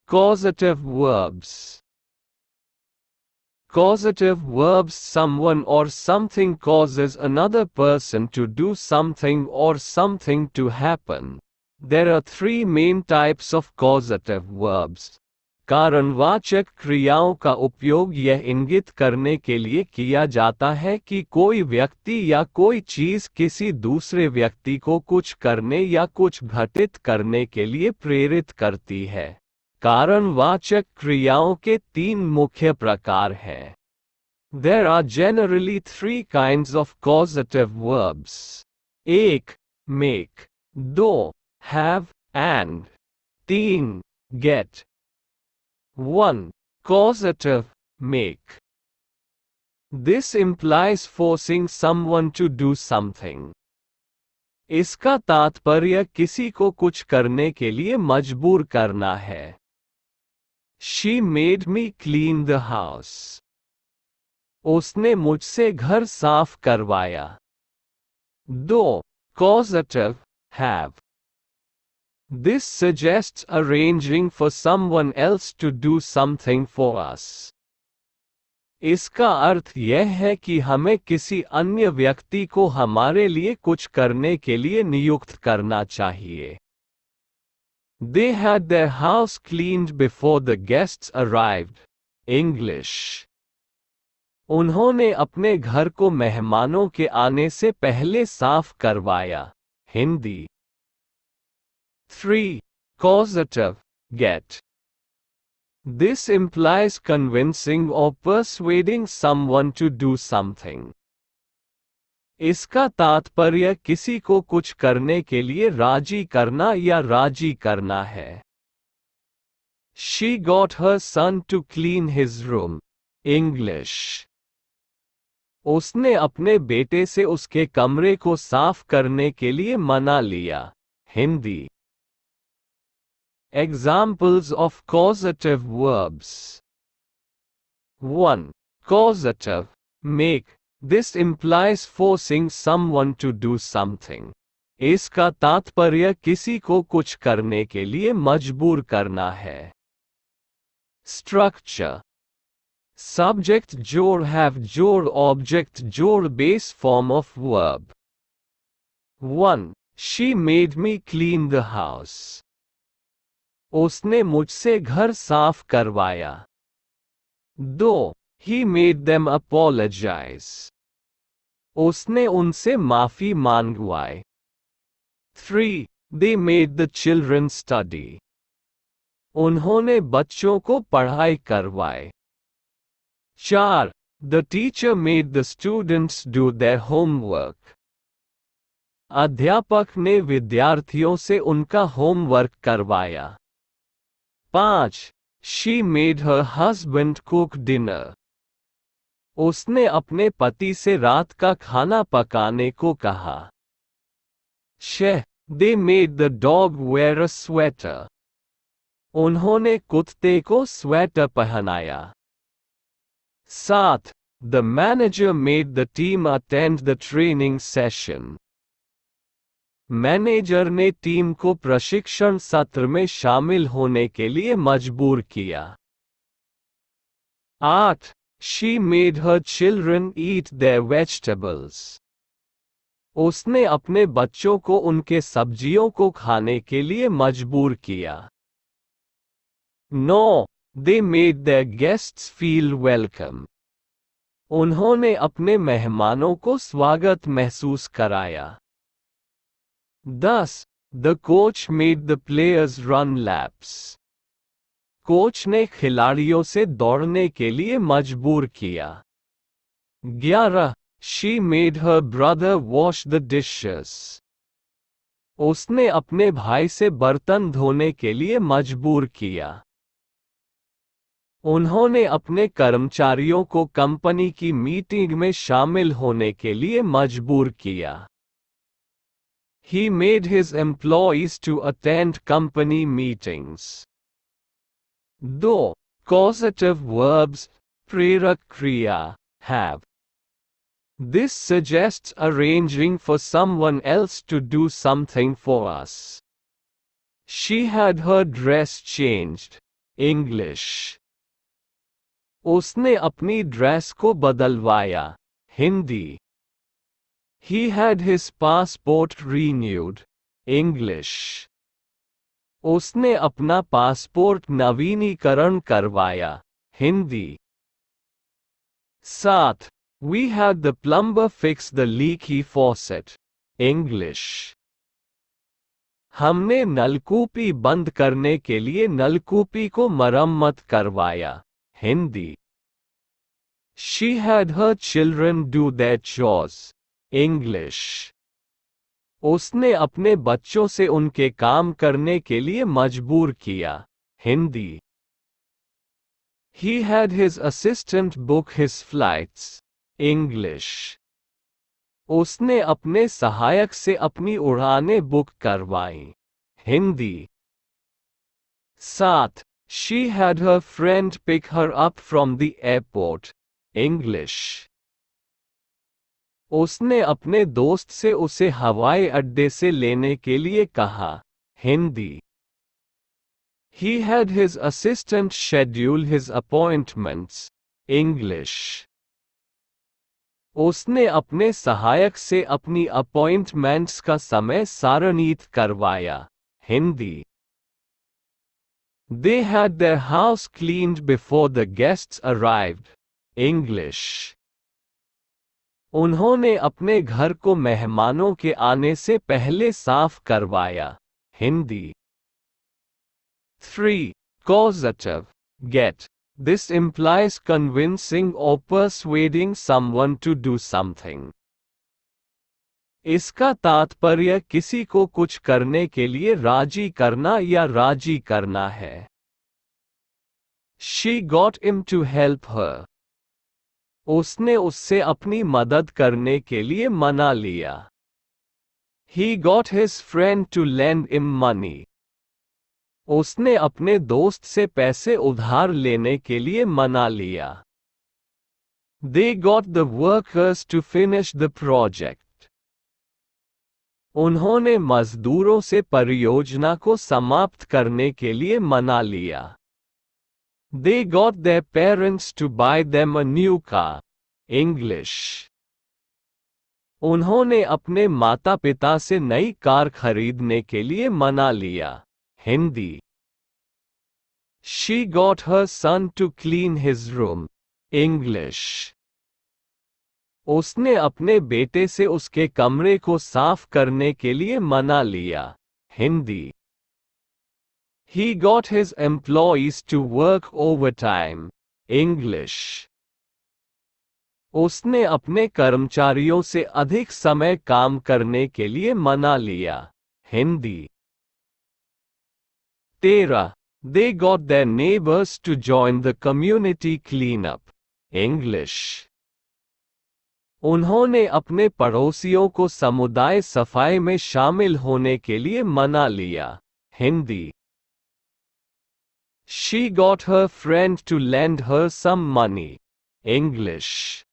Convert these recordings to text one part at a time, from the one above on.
Causative verbs. Causative verbs. Someone or something causes another person to do something or something to happen. There are three main types of causative verbs. कारणवाचक क्रियाओं का उपयोग यह इंगित करने के लिए किया जाता है कि कोई व्यक्ति या कोई चीज किसी दूसरे व्यक्ति को कुछ करने या कुछ घटित करने के लिए प्रेरित करती है। कारणवाचक क्रियाओं के तीन मुख्य प्रकार हैं। There are generally three kinds of causative verbs. 1. Make. 2. Have, and 3. Get. 1. Causative, make. This implies forcing someone to do something. इसका तात्पर्य किसी को कुछ करने के लिए मजबूर करना है। She made me clean the house. उसने मुझसे घर साफ करवाया। 2. Causative, have. This suggests arranging for someone else to do something for us. इसका अर्थ यह है कि हमें किसी अन्य व्यक्ति को हमारे लिए कुछ करने के लिए नियुक्त करना चाहिए। They had their house cleaned before the guests arrived. English. उन्होंने अपने घर को मेहमानों के आने से पहले साफ करवाया। Hindi. 3. Causative, get. This implies convincing or persuading someone to do something. इसका तात्पर्य किसी को कुछ करने के लिए राजी करना या राजी करना है। She got her son to clean his room. English. उसने अपने बेटे से उसके कमरे को साफ करने के लिए मना लिया। Hindi. Examples of causative verbs. 1. Causative, make. This implies forcing someone to do something. इसका तात्पर्य किसी को कुछ करने के लिए मजबूर करना है। Structure. Subject जोड़ have जोड़ object जोड़ base form of verb. 1. She made me clean the house. उसने मुझसे घर साफ करवाया। 2. He made them apologize. उसने उनसे माफी मांगवाई। 3. They made the children study. उन्होंने बच्चों को पढ़ाई करवाई। 4. The teacher made the students do their homework. अध्यापक ने विद्यार्थियों से उनका होमवर्क करवाया। 5. She made her husband cook dinner. उसने अपने पति से रात का खाना पकाने को कहा। 6. They made the dog wear a sweater. उन्होंने कुत्ते को स्वेटर पहनाया। 7. The manager made the team attend the training session. Manager ने टीम को प्रशिक्षण सत्र में शामिल होने के लिए मजबूर किया। 8. She made her children eat their vegetables. उसने अपने बच्चों को उनके सब्जियों को खाने के लिए मजबूर किया। 9. They made their guests feel welcome. उन्होंने अपने मेहमानों को स्वागत महसूस कराया। 10. The coach made the players run laps. Coach ने खिलाड़ियों से दौड़ने के लिए मजबूर किया। 11. She made her brother wash the dishes. उसने अपने भाई से बर्तन धोने के लिए मजबूर किया। उन्होंने अपने कर्मचारियों को कंपनी की मीटिंग में शामिल होने के लिए मजबूर किया। He made his employees to attend company meetings. 2. Causative verbs, prerak kriya, have. This suggests arranging for someone else to do something for us. She had her dress changed. English. उसने अपनी dress को बदलवाया। Hindi. He had his passport renewed. English. उसने अपना passport नवीनीकरण करवाया। Hindi. 7. We had the plumber fix the leaky faucet. English. हमने नलकूपी बंद करने के लिए नलकूपी को मरम्मत करवाया। Hindi. She had her children do their chores. English. उसने अपने बच्चों से उनके काम करने के लिए मजबूर किया। Hindi. He had his assistant book his flights. English. उसने अपने सहायक से अपनी उड़ानें बुक करवाईं। Hindi. 7. She had her friend pick her up from the airport. English. उसने अपने दोस्त से उसे हवाई अड्डे से लेने के लिए कहा। Hindi. He had his assistant schedule his appointments. English. उसने अपने सहायक से अपनी अपॉइंटमेंट्स का समय सारणीत करवाया। Hindi. They had their house cleaned before the guests arrived. English. उन्होंने अपने घर को मेहमानों के आने से पहले साफ करवाया। Hindi. 3. Causative. Get. This implies convincing or persuading someone to do something. इसका तात्पर्य किसी को कुछ करने के लिए राजी करना या राजी करना है। She got him to help her. उसने उससे अपनी मदद करने के लिए मना लिया। He got his friend to lend him money. उसने अपने दोस्त से पैसे उधार लेने के लिए मना लिया। They got the workers to finish the project. उन्होंने मजदूरों से परियोजना को समाप्त करने के लिए मना लिया। They got their parents to buy them a new car. English. उन्होंने अपने माता-पिता से नई कार खरीदने के लिए मना लिया। Hindi. She got her son to clean his room. English. उसने अपने बेटे से उसके कमरे को साफ करने के लिए मना लिया। Hindi. He got his employees to work overtime. English. उसने अपने कर्मचारियों से अधिक समय काम करने के लिए मना लिया। Hindi. 13. They got their neighbors to join the community cleanup. English. उन्होंने अपने पड़ोसियों को समुदाय सफाई में शामिल होने के लिए मना लिया। Hindi. She got her friend to lend her some money. English.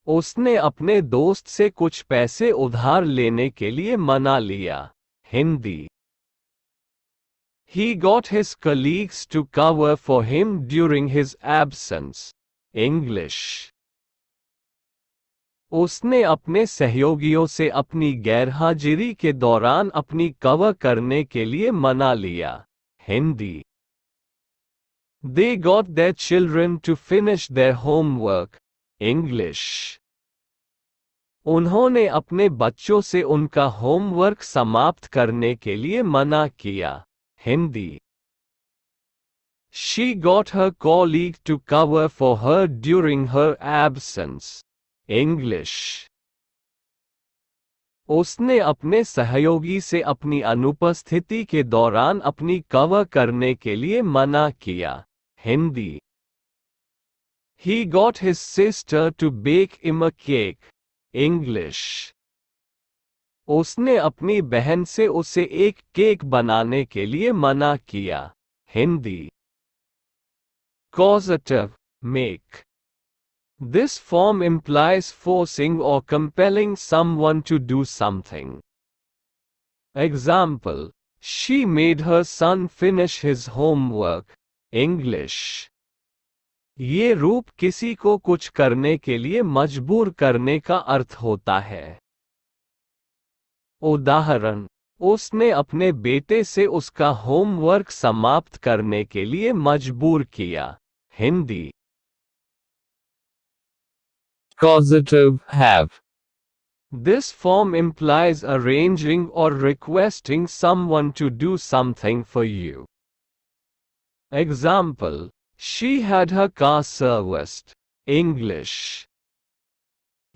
उसने अपने दोस्त से कुछ पैसे उधार लेने के लिए मना लिया। Hindi. He got his colleagues to cover for him during his absence. English. उसने अपने सहयोगियों से अपनी गैरहाजिरी के दौरान अपनी कवर करने के लिए मना लिया। Hindi. They got their children to finish their homework. English. उन्होंने अपने बच्चों से उनका होमवर्क समाप्त करने के लिए मना किया। Hindi. She got her colleague to cover for her during her absence. English. उसने अपने सहयोगी से अपनी अनुपस्थिति के दौरान अपनी कवर करने के लिए मना किया। Hindi. He got his sister to bake him a cake. English. उसने अपनी बहन से उसे एक केक बनाने के लिए मना किया। Hindi. Causative. Make. This form implies forcing or compelling someone to do something. Example: She made her son finish his homework. English. ये रूप किसी को कुछ करने के लिए मजबूर करने का अर्थ होता है। उदाहरण, उसने अपने बेटे से उसका होमवर्क समाप्त करने के लिए मजबूर किया। Hindi. Causative have. This form implies arranging or requesting someone to do something for you. Example, she had her car serviced. English.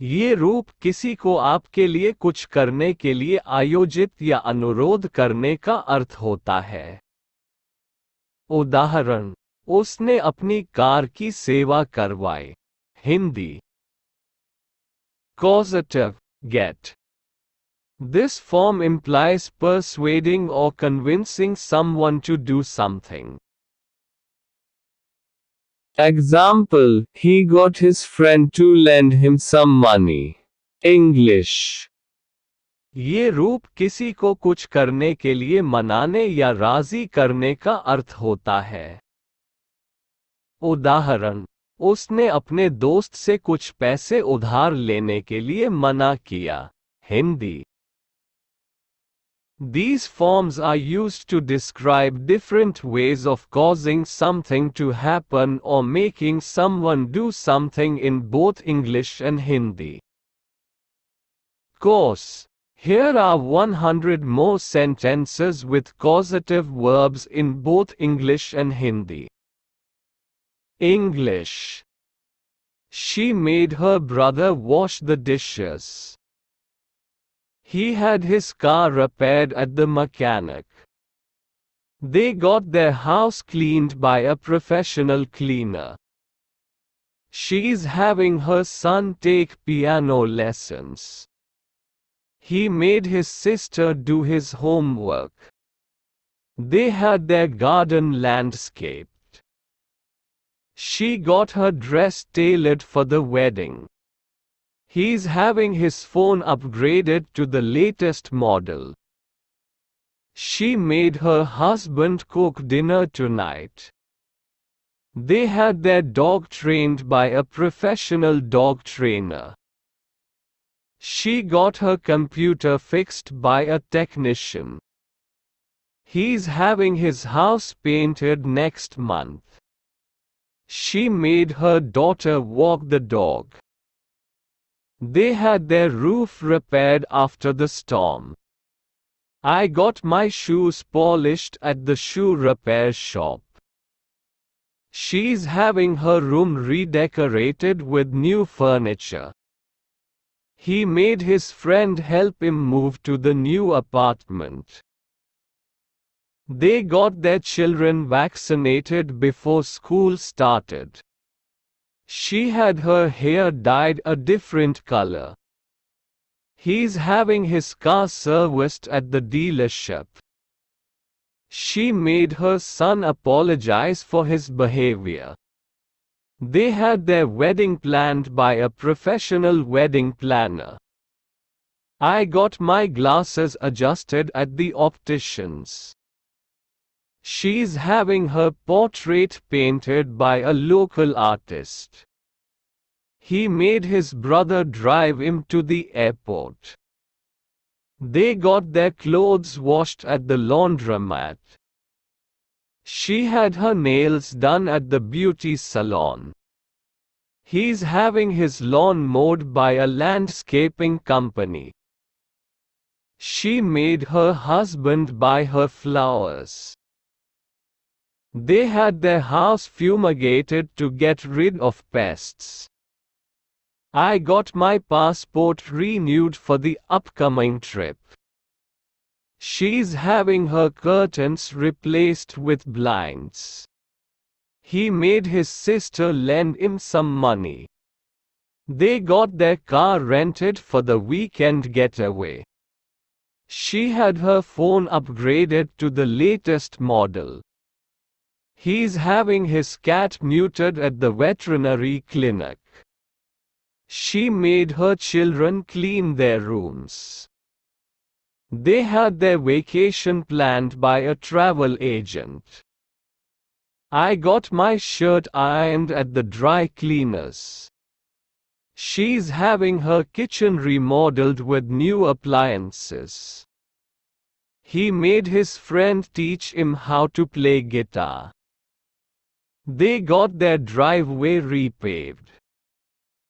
ये रूप किसी को आपके लिए कुछ करने के लिए आयोजित या अनुरोध करने का अर्थ होता है। उदाहरण, उसने अपनी कार की सेवा करवाई। Hindi. Causative, get. This form implies persuading or convincing someone to do something. Example, he got his friend to lend him some money. English. ये रूप किसी को कुछ करने के लिए मनाने या राजी करने का अर्थ होता है। उदाहरण, उसने अपने दोस्त से कुछ पैसे उधार लेने के लिए मना किया। Hindi. These forms are used to describe different ways of causing something to happen or making someone do something in both English and Hindi. Course. Here are 100 more sentences with causative verbs in both English and Hindi. English. She made her brother wash the dishes. He had his car repaired at the mechanic. They got their house cleaned by a professional cleaner. She's having her son take piano lessons. He made his sister do his homework. They had their garden landscaped. She got her dress tailored for the wedding. He's having his phone upgraded to the latest model. She made her husband cook dinner tonight. They had their dog trained by a professional dog trainer. She got her computer fixed by a technician. He's having his house painted next month. She made her daughter walk the dog. They had their roof repaired after the storm. I got my shoes polished at the shoe repair shop. She's having her room redecorated with new furniture. He made his friend help him move to the new apartment. They got their children vaccinated before school started. She had her hair dyed a different color. He's having his car serviced at the dealership. She made her son apologize for his behavior. They had their wedding planned by a professional wedding planner. I got my glasses adjusted at the optician's. She's having her portrait painted by a local artist. He made his brother drive him to the airport. They got their clothes washed at the laundromat. She had her nails done at the beauty salon. He's having his lawn mowed by a landscaping company. She made her husband buy her flowers. They had their house fumigated to get rid of pests. I got my passport renewed for the upcoming trip. She's having her curtains replaced with blinds. He made his sister lend him some money. They got their car rented for the weekend getaway. She had her phone upgraded to the latest model. He's having his cat neutered at the veterinary clinic. She made her children clean their rooms. They had their vacation planned by a travel agent. I got my shirt ironed at the dry cleaners. She's having her kitchen remodeled with new appliances. He made his friend teach him how to play guitar. They got their driveway repaved.